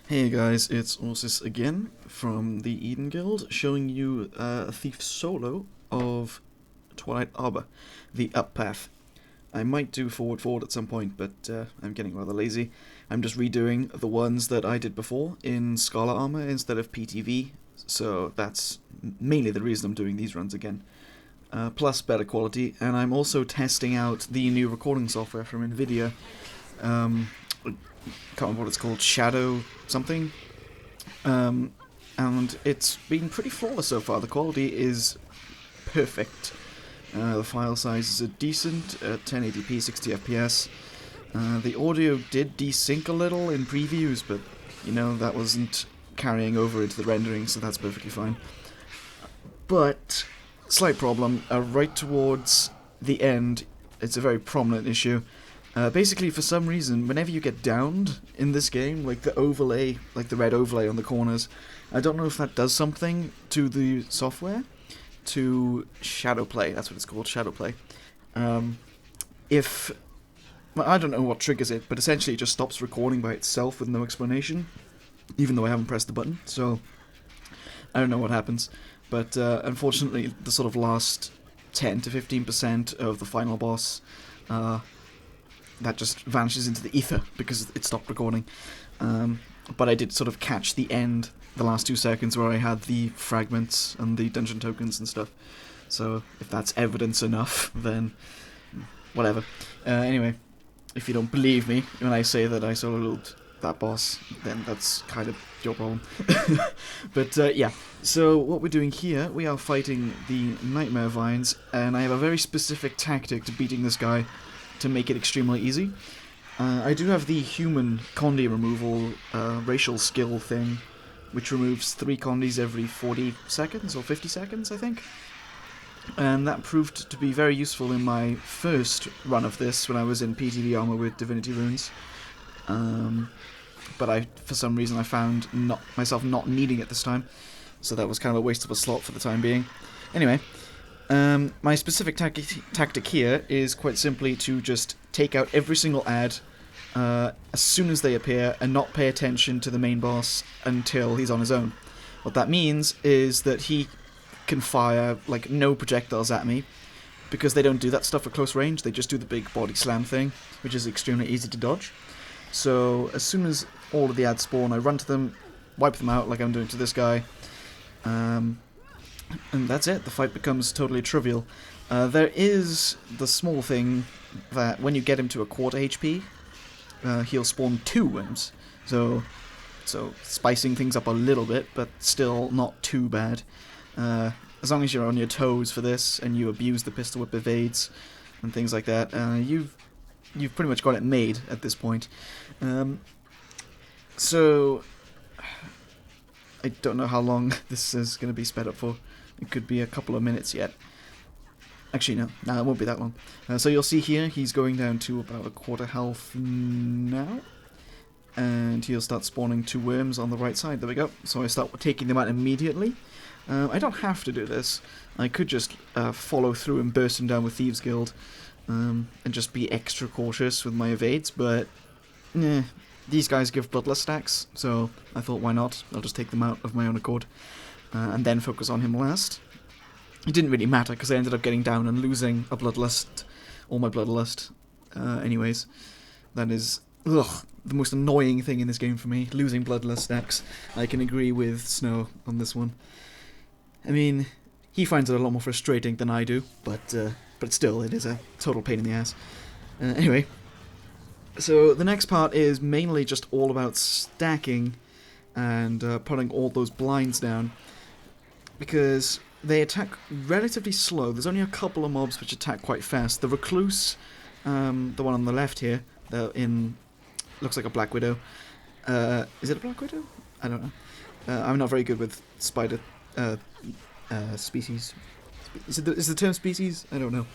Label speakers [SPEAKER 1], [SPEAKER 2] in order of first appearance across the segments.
[SPEAKER 1] Hey guys, it's Orsis again from the Eden Guild, showing you a thief solo of Twilight Arbor, the up path. I might do forward at some point, but I'm getting rather lazy. I'm just redoing the ones that I did before in Scarlet Armor instead of PTV, so that's mainly the reason I'm doing these runs again. Plus better quality, and I'm also testing out the new recording software from Nvidia. Can't remember what it's called, Shadow something, and it's been pretty flawless so far. The quality is perfect. The file sizes are decent at 1080p, 60 FPS. The audio did desync a little in previews, but you know, that wasn't carrying over into the rendering, so that's perfectly fine. But slight problem, right towards the end, it's a very prominent issue. Basically, for some reason, whenever you get downed in this game, like the overlay, like the red overlay on the corners, I don't know if that does something to the software, to shadowplay, that's what it's called, shadowplay. Well, I don't know what triggers it, but essentially it just stops recording by itself with no explanation, even though I haven't pressed the button, so I don't know what happens. But unfortunately, the sort of last 10 to 15% of the final boss, that just vanishes into the ether because it stopped recording. But I did sort of catch the end, the last 2 seconds where I had the fragments and the dungeon tokens and stuff. So if that's evidence enough, then whatever. Anyway, if you don't believe me when I say that I soloed that boss, then that's kind of your problem. But yeah, so what we're doing here, we are fighting the Nightmare Vines, and I have a very specific tactic to beating this guy to make it extremely easy. I do have the human condi removal racial skill thing, which removes 3 condis every 40 seconds, or 50 seconds, I think. And that proved to be very useful in my first run of this, when I was in PTV armor with Divinity Runes. But for some reason I found myself not needing it this time, so that was kind of a waste of a slot for the time being. Anyway, my specific tactic here is quite simply to just take out every single ad as soon as they appear and not pay attention to the main boss until he's on his own. What that means is that he can fire like no projectiles at me, because they don't do that stuff at close range, they just do the big body slam thing, which is extremely easy to dodge. So as soon as all of the ads spawn, I run to them, wipe them out like I'm doing to this guy, and that's it. The fight becomes totally trivial. There is the small thing that when you get him to a quarter HP, he'll spawn 2 worms. So spicing things up a little bit, but still not too bad. As long as you're on your toes for this and you abuse the pistol whip evades and things like that, you've pretty much got it made at this point. So I don't know how long this is going to be sped up for. It could be a couple of minutes yet. Actually, no, it won't be that long. So you'll see here, he's going down to about a quarter health now. And he'll start spawning 2 worms on the right side. There we go. So I start taking them out immediately. I don't have to do this. I could just follow through and burst him down with Thieves Guild. And just be extra cautious with my evades, but these guys give Bloodlust stacks, so I thought, why not? I'll just take them out of my own accord, and then focus on him last. It didn't really matter, because I ended up getting down and losing a Bloodlust, all my Bloodlust. Anyways, that is the most annoying thing in this game for me, losing Bloodlust stacks. I can agree with Snow on this one. I mean, he finds it a lot more frustrating than I do, but still, it is a total pain in the ass. Anyway, so the next part is mainly just all about stacking and putting all those blinds down, because they attack relatively slow. There's only a couple of mobs which attack quite fast. The Recluse, the one on the left here, looks like a Black Widow. Is it a Black Widow? I don't know. I'm not very good with spider species. Is the term species? I don't know.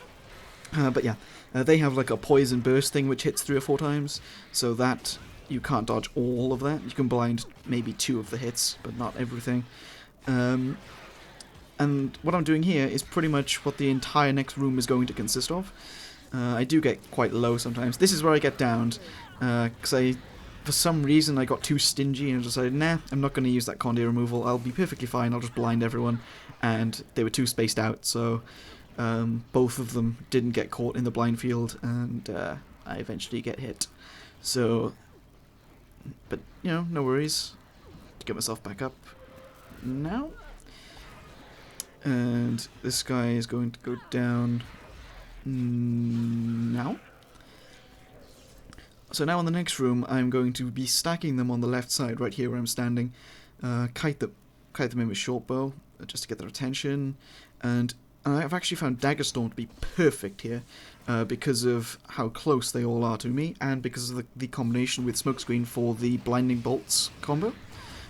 [SPEAKER 1] But yeah, they have like a poison burst thing which hits 3 or 4 times, so that you can't dodge all of that. You can blind maybe 2 of the hits, but not everything. And what I'm doing here is pretty much what the entire next room is going to consist of. I do get quite low sometimes. This is where I get downed, because for some reason I got too stingy and decided, nah, I'm not going to use that Conde removal, I'll be perfectly fine, I'll just blind everyone, and they were too spaced out, so both of them didn't get caught in the blind field, and I eventually get hit. So, but, you know, no worries, to get myself back up now. And this guy is going to go down now. So now in the next room, I'm going to be stacking them on the left side, right here where I'm standing. Kite them in with short bow, just to get their attention. And I've actually found Dagger Storm to be perfect here, because of how close they all are to me, and because of the combination with Smokescreen for the Blinding Bolts combo.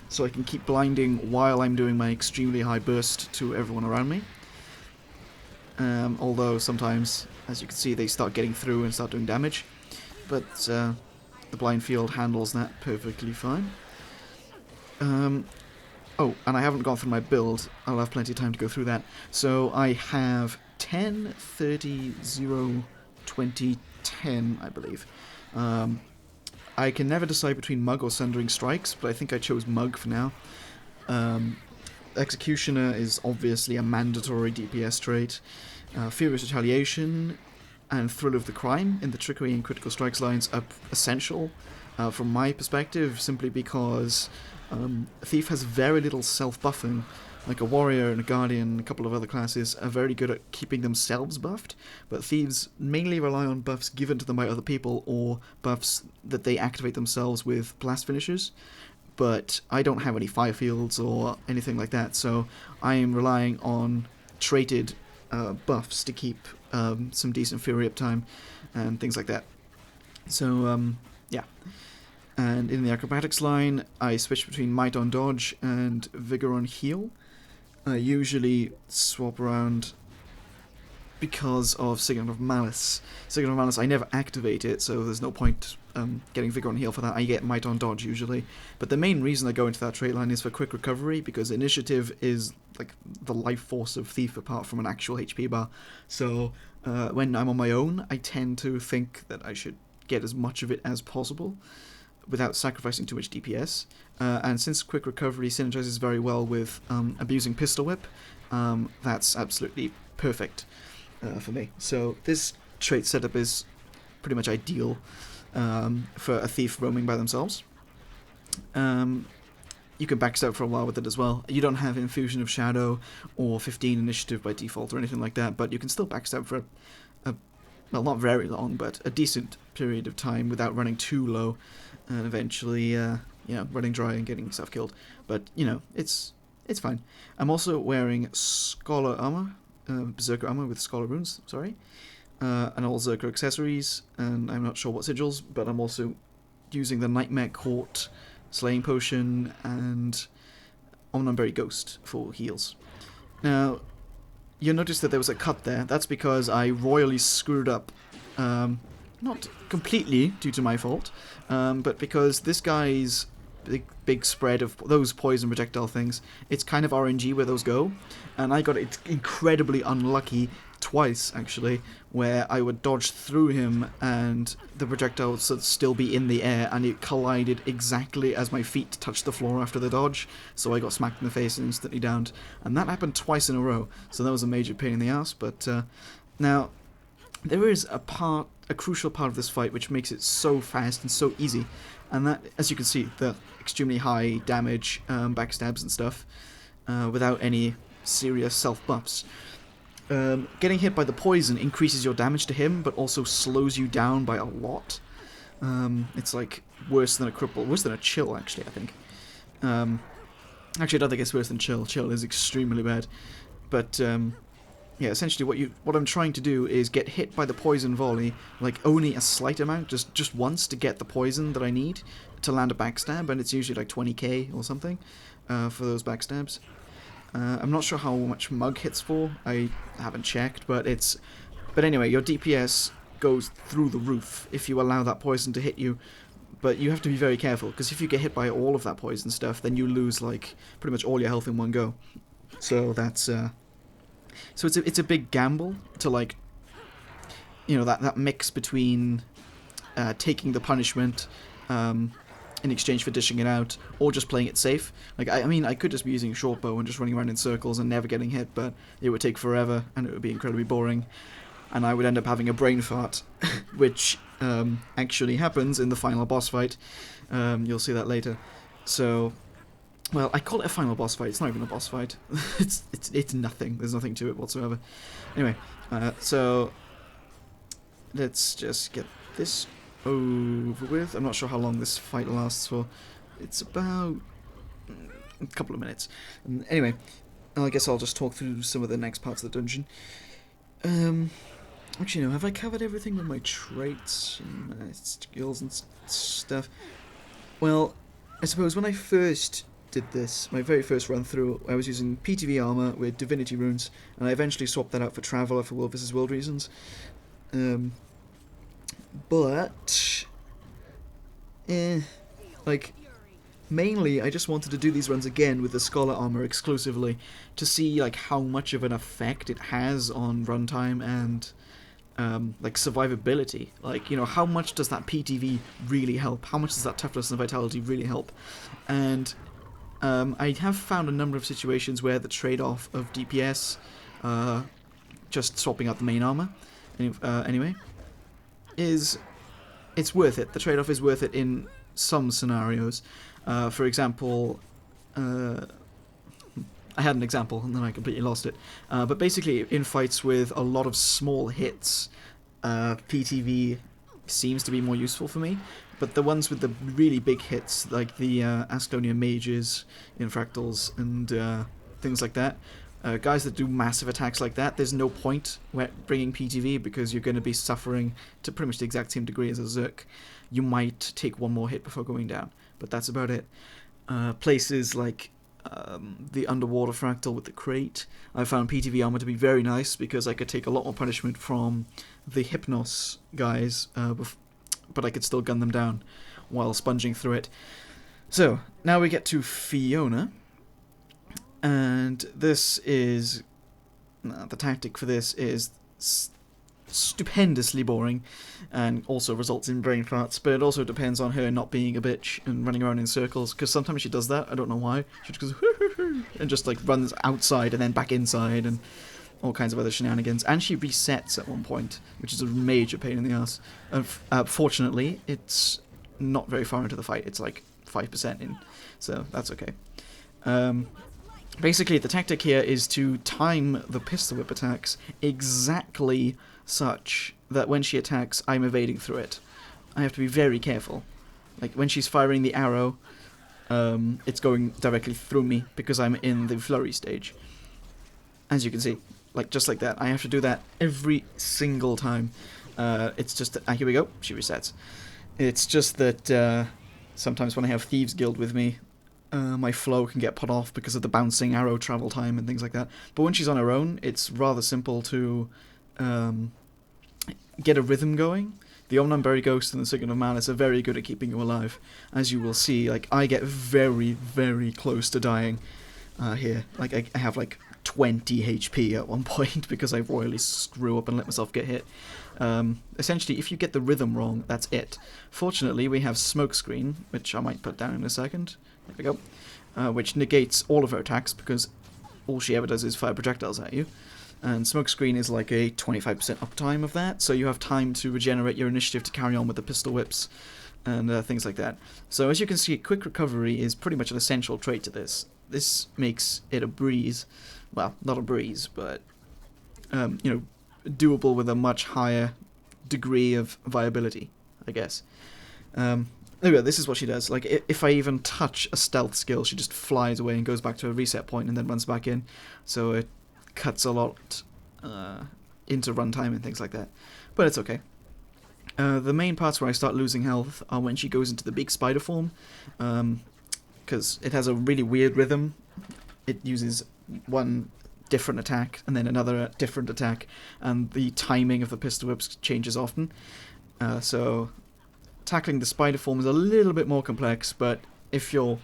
[SPEAKER 1] So I can keep blinding while I'm doing my extremely high burst to everyone around me. Although sometimes, as you can see, they start getting through and start doing damage. But the blind field handles that perfectly fine. Oh, and I haven't gone through my build. I'll have plenty of time to go through that. So I have 10, 30, 0, 20, 10, I believe. I can never decide between Mug or Sundering Strikes, but I think I chose Mug for now. Executioner is obviously a mandatory DPS trait. Furious Retaliation and Thrill of the Crime in the Trickery and Critical Strikes lines are essential from my perspective, simply because a Thief has very little self-buffing. Like a Warrior and a Guardian and a couple of other classes are very good at keeping themselves buffed, but Thieves mainly rely on buffs given to them by other people, or buffs that they activate themselves with blast finishers. But I don't have any fire fields or anything like that, so I am relying on traded buffs to keep some decent Fury uptime and things like that. So, yeah. And in the Acrobatics line, I switch between Might on Dodge and Vigor on Heal. I usually swap around because of Sigil of Malice. Sigil of Malice, I never activate it, so there's no point getting Vigor on Heal for that. I get Might on Dodge usually. But the main reason I go into that trait line is for quick recovery, because Initiative is like the life force of Thief apart from an actual HP bar. So when I'm on my own, I tend to think that I should get as much of it as possible without sacrificing too much DPS. And since quick recovery synergizes very well with abusing Pistol Whip, that's absolutely perfect for me. So this trait setup is pretty much ideal for a Thief roaming by themselves. You can backstab for a while with it as well. You don't have Infusion of Shadow or 15 Initiative by default or anything like that, but you can still backstab for well, not very long, but a decent period of time without running too low, and eventually, you know, running dry and getting yourself killed. But, you know, it's fine. I'm also wearing Scholar Armor, Berserker Armor with Scholar Runes, sorry, and all Berserker accessories, and I'm not sure what sigils, but I'm also using the Nightmare Court Slaying Potion and Omnomberry Ghost for heals. Now, you'll notice that there was a cut there. That's because I royally screwed up, not completely due to my fault, but because this guy's big spread of those poison projectile things, it's kind of RNG where those go, and I got it incredibly unlucky twice, actually, where I would dodge through him and the projectile would still be in the air, and it collided exactly as my feet touched the floor after the dodge, so I got smacked in the face and instantly downed. And that happened twice in a row, so that was a major pain in the ass. But now, there is a crucial part of this fight which makes it so fast and so easy, and that, as you can see, the extremely high damage backstabs and stuff without any serious self-buffs. Getting hit by the poison increases your damage to him, but also slows you down by a lot. It's like worse than a cripple, worse than a chill, actually, I think. Actually, I don't think it's worse than chill. Chill is extremely bad. But, yeah, essentially what I'm trying to do is get hit by the poison volley, like only a slight amount, just once to get the poison that I need to land a backstab, and it's usually like 20k or something for those backstabs. I'm not sure how much Mug hits for, I haven't checked, but anyway, your DPS goes through the roof if you allow that poison to hit you, but you have to be very careful, because if you get hit by all of that poison stuff, then you lose, like, pretty much all your health in one go. So that's, so it's a big gamble to, like, you know, that mix between taking the punishment, in exchange for dishing it out, or just playing it safe. Like, I mean, I could just be using a short bow and just running around in circles and never getting hit, but it would take forever, and it would be incredibly boring, and I would end up having a brain fart, which actually happens in the final boss fight. You'll see that later. So, well, I call it a final boss fight. It's not even a boss fight. it's nothing. There's nothing to it whatsoever. Anyway, so let's just get this over with. I'm not sure how long this fight lasts for. It's about a couple of minutes. Anyway, I guess I'll just talk through some of the next parts of the dungeon. Actually, no, have I covered everything with my traits and my skills and stuff? Well, I suppose when I first did this, my very first run through, I was using PTV armor with divinity runes, and I eventually swapped that out for Traveler for World vs. World reasons. But like, mainly I just wanted to do these runs again with the Scholar armor exclusively to see like how much of an effect it has on runtime and like survivability. Like, you know, how much does that PTV really help? How much does that toughness and vitality really help? And I have found a number of situations where the trade-off of DPS, just swapping out the main armor, anyway, it's worth it. The trade-off is worth it in some scenarios. For example, I had an example and then I completely lost it. But basically, in fights with a lot of small hits, PTV seems to be more useful for me. But the ones with the really big hits, like the Asclonia mages, Infractals, and things like that, guys that do massive attacks like that, there's no point bringing PTV because you're going to be suffering to pretty much the exact same degree as a Zerk. You might take one more hit before going down, but that's about it. Places like the Underwater Fractal with the crate, I found PTV armor to be very nice because I could take a lot more punishment from the Hypnos guys, but I could still gun them down while sponging through it. So, now we get to Fiona. And this is... the tactic for this is stupendously boring and also results in brain farts, but it also depends on her not being a bitch and running around in circles, because sometimes she does that, I don't know why. She just goes and just like runs outside and then back inside and all kinds of other shenanigans, and she resets at one point, which is a major pain in the ass. Fortunately, it's not very far into the fight, it's like 5% in, so that's okay. Basically, the tactic here is to time the pistol whip attacks exactly such that when she attacks, I'm evading through it. I have to be very careful. Like, when she's firing the arrow, it's going directly through me because I'm in the flurry stage. As you can see, like just like that. I have to do that every single time. It's just that, here we go, she resets. It's just that sometimes when I have Thieves Guild with me, my flow can get put off because of the bouncing arrow travel time and things like that. But when she's on her own, it's rather simple to get a rhythm going. The Omnomberry Ghost and the Sigil of Malice are very good at keeping you alive. As you will see, like, I get very, very close to dying here. Like, I have like 20 HP at one point because I royally screw up and let myself get hit. Essentially, if you get the rhythm wrong, that's it. Fortunately, we have Smokescreen, which I might put down in a second. There we go. Which negates all of her attacks because all she ever does is fire projectiles at you. And Smokescreen is like a 25% uptime of that, so you have time to regenerate your initiative to carry on with the pistol whips and things like that. So as you can see, quick recovery is pretty much an essential trait to this. This makes it a breeze. Well, not a breeze, but, you know, doable with a much higher degree of viability, I guess. Anyway, this is what she does. Like, if I even touch a stealth skill, she just flies away and goes back to a reset point and then runs back in. So it cuts a lot into runtime and things like that. But it's okay. The main parts where I start losing health are when she goes into the big spider form, because it has a really weird rhythm. It uses one different attack and then another different attack, and the timing of the pistol whips changes often. So tackling the spider form is a little bit more complex, but if you're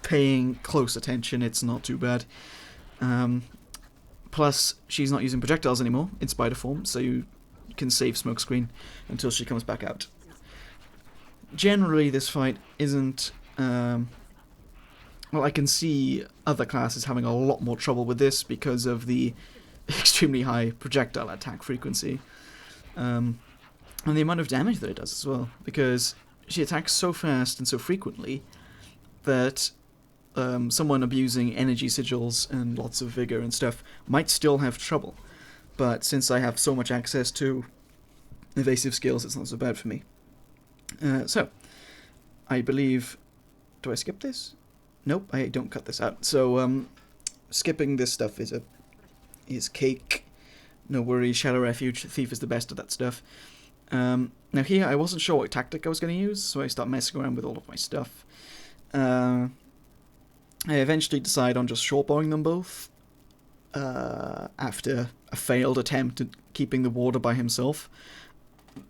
[SPEAKER 1] paying close attention, it's not too bad. Plus, she's not using projectiles anymore in spider form, so you can save Smokescreen until she comes back out. generally this fight isn't... well, I can see other classes having a lot more trouble with this because of the extremely high projectile attack frequency. And the amount of damage that it does as well, because she attacks so fast and so frequently that someone abusing energy sigils and lots of vigor and stuff might still have trouble. But since I have so much access to evasive skills, it's not so bad for me. So, I believe... Do I skip this? Nope, I don't cut this out. So, skipping this stuff is cake. No worries, Shadow Refuge, Thief is the best of that stuff. Now here, I wasn't sure what tactic I was going to use, so I start messing around with all of my stuff. I eventually decide on just shortbowing them both, after a failed attempt at keeping the warder by himself.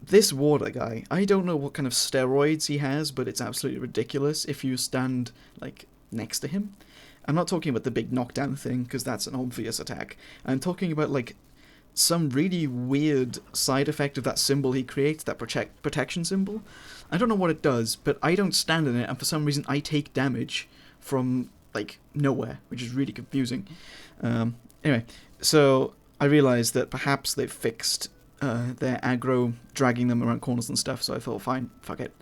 [SPEAKER 1] This warder guy, I don't know what kind of steroids he has, but it's absolutely ridiculous if you stand, like, next to him. I'm not talking about the big knockdown thing, because that's an obvious attack. I'm talking about, like, some really weird side effect of that symbol he creates, that protection symbol. I don't know what it does, but I don't stand in it, and for some reason I take damage from, like, nowhere, which is really confusing. Anyway, so I realised that perhaps they've fixed their aggro, dragging them around corners and stuff, so I thought, fine, fuck it.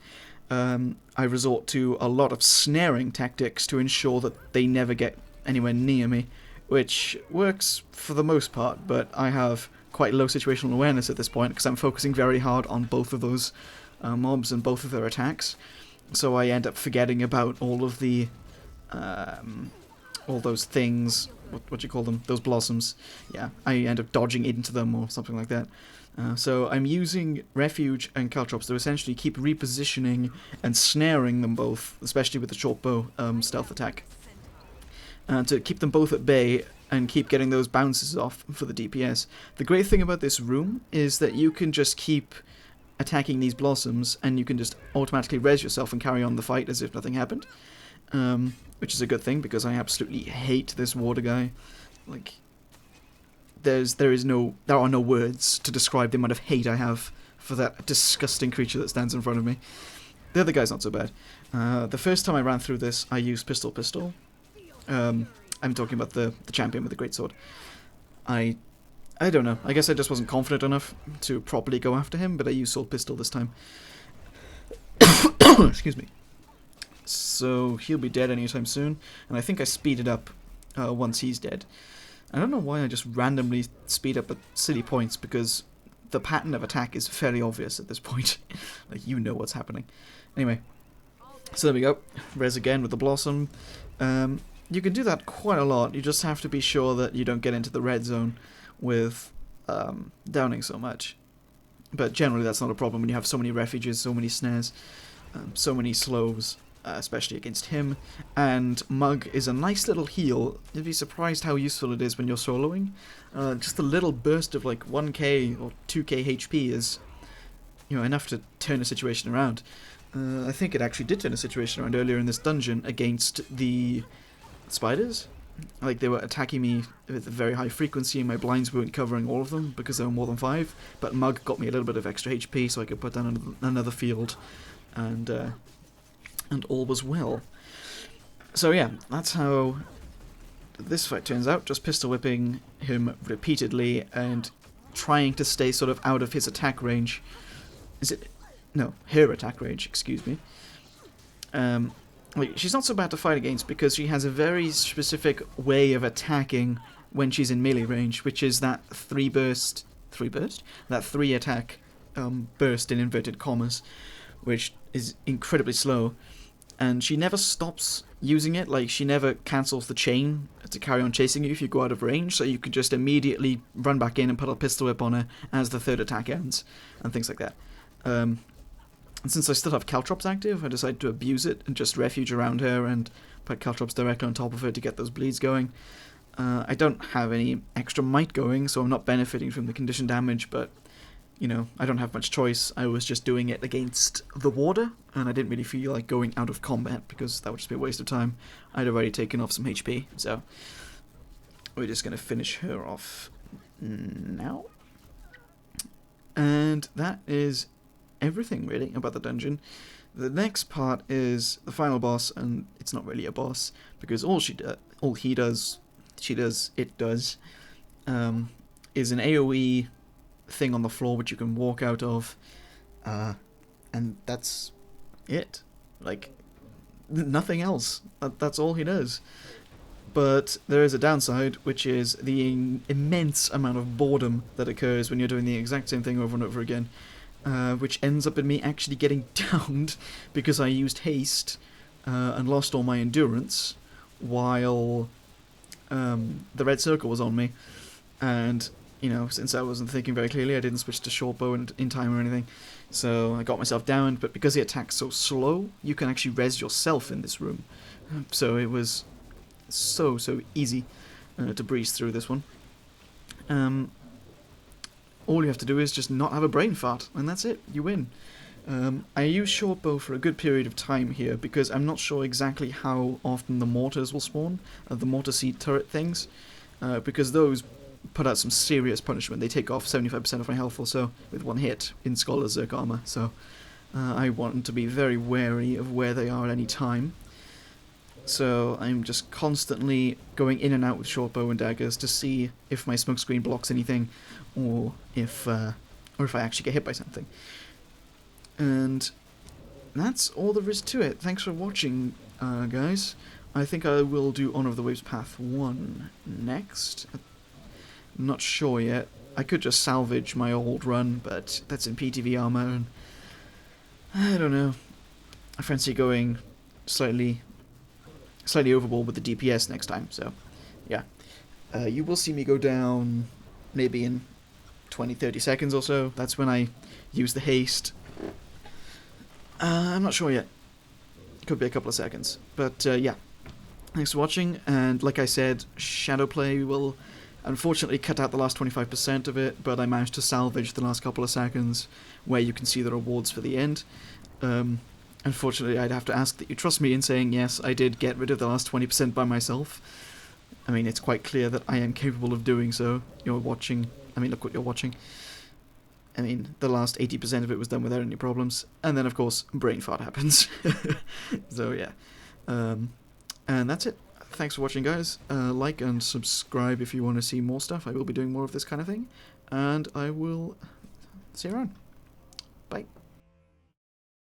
[SPEAKER 1] I resort to a lot of snaring tactics to ensure that they never get anywhere near me, which works for the most part, but I have quite low situational awareness at this point because I'm focusing very hard on both of those mobs and both of their attacks, so I end up forgetting about all of the all those things, what do you call them, those blossoms. Yeah, I end up dodging into them or something like that. So I'm using Refuge and Caltrops to essentially keep repositioning and snaring them both, especially with the short bow stealth attack, to keep them both at bay and keep getting those bounces off for the DPS. The great thing about this room is that you can just keep attacking these blossoms and you can just automatically res yourself and carry on the fight as if nothing happened, which is a good thing because I absolutely hate this warder guy. Like, there are no words to describe the amount of hate I have for that disgusting creature that stands in front of me. The other guy's not so bad. The first time I ran through this, I used pistol. I'm talking about the champion with the greatsword. I don't know. I guess I just wasn't confident enough to properly go after him, but I used sword pistol this time. Excuse me. So he'll be dead anytime soon, and I think I speeded up once he's dead. I don't know why I just randomly speed up at silly points, because the pattern of attack is fairly obvious at this point. Like, you know what's happening. Anyway, so there we go. Res again with the Blossom. You can do that quite a lot. You just have to be sure that you don't get into the red zone with downing so much. But generally that's not a problem when you have so many refuges, so many snares, so many slows, especially against him. And Mug is a nice little heal. You'd be surprised how useful it is when you're soloing. Just a little burst of like 1k or 2k HP is, you know, enough to turn a situation around. I think it actually did turn a situation around earlier in this dungeon against the spiders. Like, they were attacking me with a very high frequency and my blinds weren't covering all of them because there were more than 5, but Mug got me a little bit of extra HP so I could put down another field, and all was well. So yeah, that's how this fight turns out, just pistol whipping him repeatedly and trying to stay sort of out of his attack range. No, her attack range, excuse me. She's not so bad to fight against because she has a very specific way of attacking when she's in melee range, which is that that 3 attack burst in inverted commas, which is incredibly slow, and she never stops using it. Like, she never cancels the chain to carry on chasing you if you go out of range, so you can just immediately run back in and put a pistol whip on her as the 3rd attack ends, and things like that. And since I still have Caltrops active, I decided to abuse it and just refuge around her and put Caltrops directly on top of her to get those bleeds going. I don't have any extra might going, so I'm not benefiting from the condition damage, but, you know, I don't have much choice. I was just doing it against the warder, and I didn't really feel like going out of combat, because that would just be a waste of time. I'd already taken off some HP, so we're just going to finish her off now. And that is everything really about the dungeon. The next part is the final boss, and it's not really a boss because all he does, is an AOE thing on the floor which you can walk out of, and that's it. Like, nothing else. That's all he does. But there is a downside, which is the immense amount of boredom that occurs when you're doing the exact same thing over and over again, which ends up in me actually getting downed because I used haste and lost all my endurance while the red circle was on me. And, you know, since I wasn't thinking very clearly, I didn't switch to short bow in time or anything. So I got myself downed, but because the attack's so slow, you can actually res yourself in this room. So it was so easy to breeze through this one. All you have to do is just not have a brain fart, and that's it, you win. I use short bow for a good period of time here, because I'm not sure exactly how often the mortars will spawn, the mortar seed turret things, because those put out some serious punishment. They take off 75% of my health or so with one hit in Scholar's Zerk armor, so I want to be very wary of where they are at any time. So I'm just constantly going in and out with short bow and daggers to see if my smoke screen blocks anything, or if I actually get hit by something. And that's all there is to it. Thanks for watching, guys. I think I will do Honor of the Waves Path 1 next. I'm not sure yet. I could just salvage my old run, but that's in PTV armor, and I don't know. I fancy going slightly overboard with the DPS next time, so yeah. You will see me go down maybe in 20-30 seconds or so. That's when I use the haste. I'm not sure yet. Could be a couple of seconds. But yeah, thanks for watching, and like I said, Shadowplay will unfortunately cut out the last 25% of it, but I managed to salvage the last couple of seconds where you can see the rewards for the end. Unfortunately, I'd have to ask that you trust me in saying, yes, I did get rid of the last 20% by myself. I mean, it's quite clear that I am capable of doing so. You're watching. I mean, look what you're watching. I mean, the last 80% of it was done without any problems. And then, of course, brain fart happens. So, yeah. And that's it. Thanks for watching, guys. Like and subscribe if you want to see more stuff. I will be doing more of this kind of thing. And I will see you around. Bye.